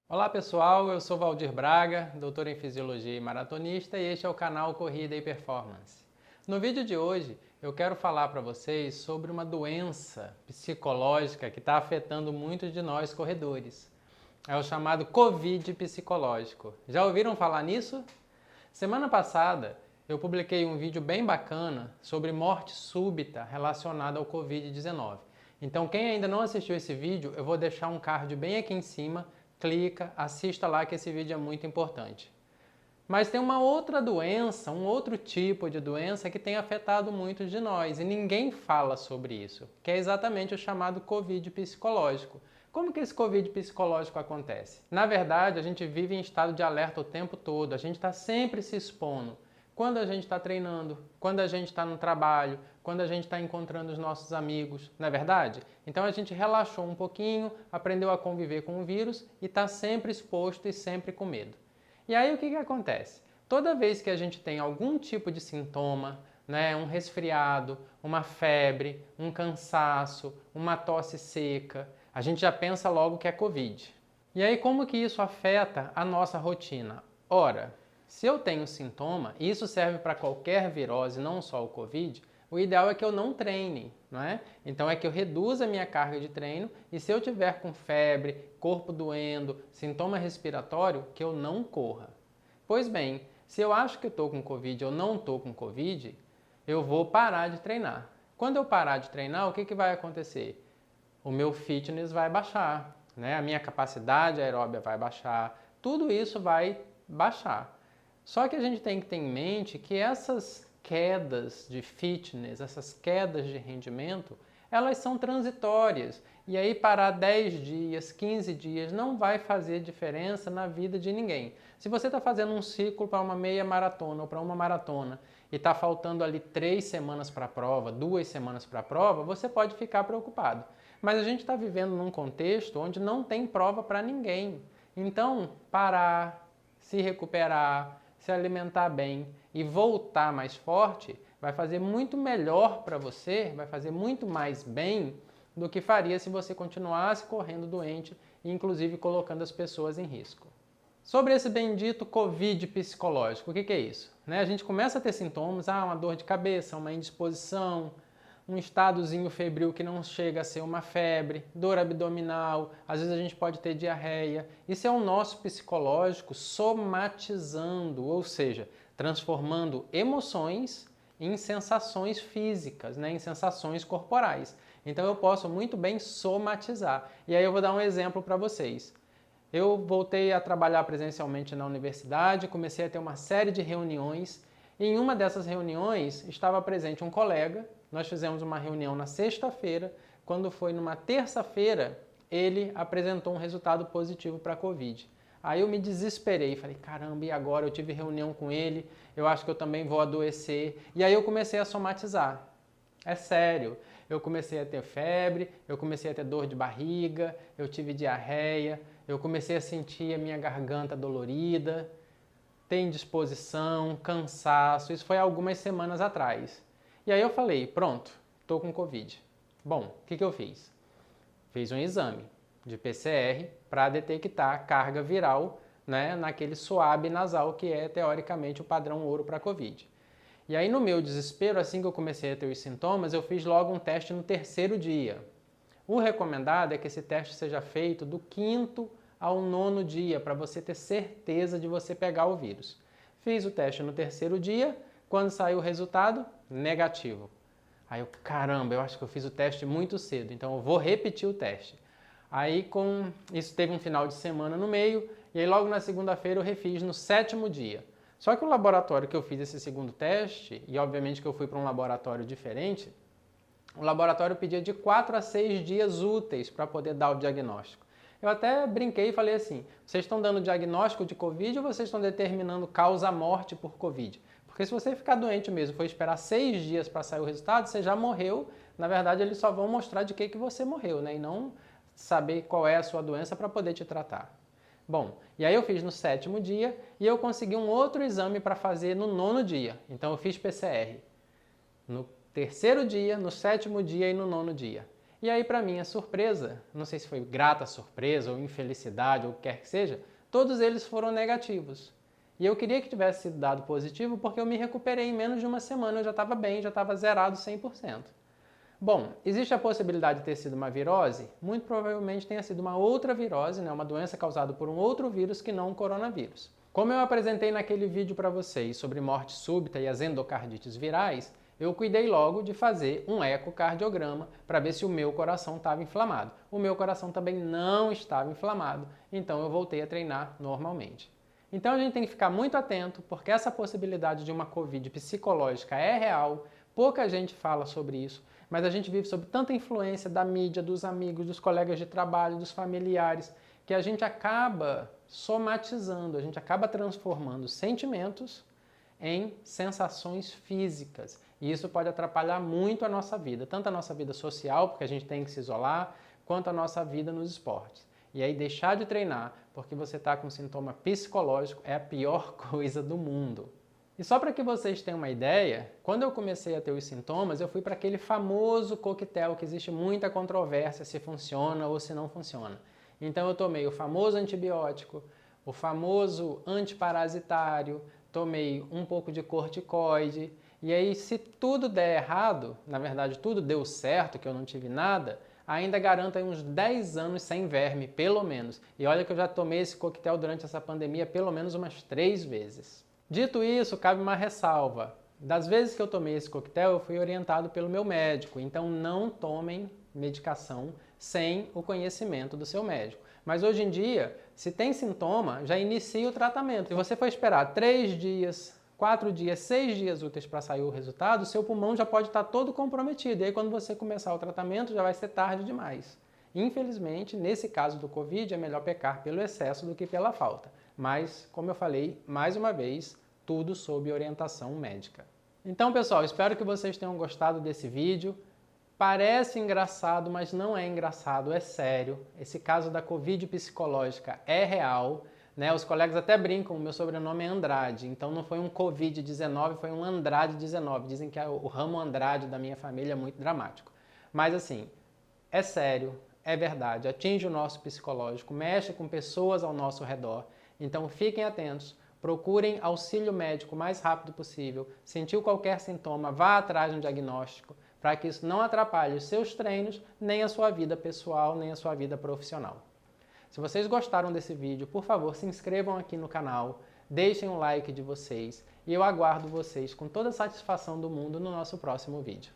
Olá pessoal, eu sou Valdir Braga, doutor em Fisiologia e maratonista, e este é o canal Corrida e Performance. No vídeo de hoje eu quero falar para vocês sobre uma doença psicológica que está afetando muitos de nós corredores. É o chamado Covid psicológico. Já ouviram falar nisso? Semana passada eu publiquei um vídeo bem bacana sobre morte súbita relacionada ao Covid-19. Então quem ainda não assistiu esse vídeo, eu vou deixar um card bem aqui em cima. Clica, assista lá que esse vídeo é muito importante. Mas tem uma outra doença, um outro tipo de doença que tem afetado muitos de nós e ninguém fala sobre isso, que é exatamente o chamado Covid psicológico. Como que esse Covid psicológico acontece? Na verdade, a gente vive em estado de alerta o tempo todo, a gente está sempre se expondo. Quando a gente está treinando, quando a gente está no trabalho, quando a gente está encontrando os nossos amigos, não é verdade? Então a gente relaxou um pouquinho, aprendeu a conviver com o vírus e está sempre exposto e sempre com medo. E aí o que acontece? Toda vez que a gente tem algum tipo de sintoma, um resfriado, uma febre, um cansaço, uma tosse seca, a gente já pensa logo que é Covid. E aí como que isso afeta a nossa rotina? Ora, se eu tenho sintoma, e isso serve para qualquer virose, não só o Covid, o ideal é que eu não treine, não é? Então é que eu reduza a minha carga de treino e se eu tiver com febre, corpo doendo, sintoma respiratório, que eu não corra. Pois bem, se eu acho que eu estou com Covid ou não estou com Covid, eu vou parar de treinar. Quando eu parar de treinar, o que vai acontecer? O meu fitness vai baixar, né? A minha capacidade aeróbia vai baixar, tudo isso vai baixar. Só que a gente tem que ter em mente que essas quedas de fitness, essas quedas de rendimento, elas são transitórias. E aí parar 10 dias, 15 dias não vai fazer diferença na vida de ninguém. Se você está fazendo um ciclo para uma meia maratona ou para uma maratona e está faltando ali 3 semanas para a prova, 2 semanas para a prova, você pode ficar preocupado. Mas a gente está vivendo num contexto onde não tem prova para ninguém. Então, parar, se recuperar, se alimentar bem e voltar mais forte vai fazer muito melhor para você, vai fazer muito mais bem do que faria se você continuasse correndo doente e inclusive colocando as pessoas em risco. Sobre esse bendito Covid psicológico, o que é isso? A gente começa a ter sintomas, uma dor de cabeça, uma indisposição, um estadozinho febril que não chega a ser uma febre, dor abdominal, às vezes a gente pode ter diarreia. Isso é o nosso psicológico somatizando, ou seja, transformando emoções em sensações físicas, em sensações corporais. Então eu posso muito bem somatizar. E aí eu vou dar um exemplo para vocês. Eu voltei a trabalhar presencialmente na universidade, comecei a ter uma série de reuniões. E em uma dessas reuniões estava presente um colega. Nós fizemos uma reunião na sexta-feira. Quando foi numa terça-feira, ele apresentou um resultado positivo para a Covid. Aí eu me desesperei, falei, caramba, e agora? Eu tive reunião com ele, eu acho que eu também vou adoecer. E aí eu comecei a somatizar. É sério, eu comecei a ter febre, eu comecei a ter dor de barriga, eu tive diarreia, eu comecei a sentir a minha garganta dolorida, ter indisposição, cansaço, isso foi algumas semanas atrás. E aí eu falei, pronto, estou com Covid. Bom, o que eu fiz? Fiz um exame de PCR para detectar carga viral naquele suave nasal que é teoricamente o padrão ouro para Covid. E aí no meu desespero, assim que eu comecei a ter os sintomas, eu fiz logo um teste no terceiro dia. O recomendado é que esse teste seja feito do 5º ao 9º dia, para você ter certeza de você pegar o vírus. Fiz o teste no terceiro dia, quando saiu o resultado, negativo. Aí eu, caramba, eu acho que eu fiz o teste muito cedo, então eu vou repetir o teste. Aí isso teve um final de semana no meio, e aí logo na segunda-feira eu refiz no 7º dia. Só que o laboratório que eu fiz esse segundo teste, e obviamente que eu fui para um laboratório diferente, o laboratório pedia de 4 a 6 dias úteis para poder dar o diagnóstico. Eu até brinquei e falei assim, vocês estão dando diagnóstico de Covid ou vocês estão determinando causa-morte por Covid? Porque se você ficar doente mesmo e for esperar 6 dias para sair o resultado, você já morreu. Na verdade, eles só vão mostrar de que você morreu, e não saber qual é a sua doença para poder te tratar. Bom, e aí eu fiz no 7º dia e eu consegui um outro exame para fazer no 9º dia. Então eu fiz PCR no terceiro dia, no 7º dia e no 9º dia. E aí, para minha surpresa, não sei se foi grata surpresa ou infelicidade ou o que quer que seja, todos eles foram negativos. E eu queria que tivesse sido dado positivo porque eu me recuperei em menos de uma semana, eu já estava bem, já estava zerado 100%. Bom, existe a possibilidade de ter sido uma virose? Muito provavelmente tenha sido uma outra virose, né? Uma doença causada por um outro vírus que não o coronavírus. Como eu apresentei naquele vídeo para vocês sobre morte súbita e as endocardites virais, eu cuidei logo de fazer um ecocardiograma para ver se o meu coração estava inflamado. O meu coração também não estava inflamado, então eu voltei a treinar normalmente. Então a gente tem que ficar muito atento, porque essa possibilidade de uma Covid psicológica é real, pouca gente fala sobre isso, mas a gente vive sob tanta influência da mídia, dos amigos, dos colegas de trabalho, dos familiares, que a gente acaba somatizando, a gente acaba transformando sentimentos em sensações físicas. E isso pode atrapalhar muito a nossa vida, tanto a nossa vida social, porque a gente tem que se isolar, quanto a nossa vida nos esportes. E aí deixar de treinar porque você está com sintoma psicológico é a pior coisa do mundo. E só para que vocês tenham uma ideia, quando eu comecei a ter os sintomas, eu fui para aquele famoso coquetel que existe muita controvérsia se funciona ou se não funciona. Então eu tomei o famoso antibiótico, o famoso antiparasitário, tomei um pouco de corticoide, e aí se tudo der errado, na verdade tudo deu certo, que eu não tive nada, ainda garanto aí uns 10 anos sem verme, pelo menos. E olha que eu já tomei esse coquetel durante essa pandemia pelo menos umas 3 vezes. Dito isso, cabe uma ressalva. Das vezes que eu tomei esse coquetel, eu fui orientado pelo meu médico, então não tomem medicação sem o conhecimento do seu médico. Mas hoje em dia, se tem sintoma, já inicia o tratamento. Se você for esperar 3 dias, 4 dias, 6 dias úteis para sair o resultado, seu pulmão já pode estar todo comprometido. E aí quando você começar o tratamento, já vai ser tarde demais. Infelizmente, nesse caso do Covid, é melhor pecar pelo excesso do que pela falta. Mas, como eu falei, mais uma vez, tudo sob orientação médica. Então, pessoal, espero que vocês tenham gostado desse vídeo. Parece engraçado, mas não é engraçado, é sério. Esse caso da Covid psicológica é real, né? Os colegas até brincam, o meu sobrenome é Andrade, então não foi um Covid-19, foi um Andrade-19. Dizem que o ramo Andrade da minha família é muito dramático. Mas assim, é sério, é verdade, atinge o nosso psicológico, mexe com pessoas ao nosso redor. Então fiquem atentos, procurem auxílio médico o mais rápido possível. Sentiu qualquer sintoma, vá atrás de um diagnóstico, para que isso não atrapalhe os seus treinos, nem a sua vida pessoal, nem a sua vida profissional. Se vocês gostaram desse vídeo, por favor, se inscrevam aqui no canal, deixem um like de vocês e eu aguardo vocês com toda a satisfação do mundo no nosso próximo vídeo.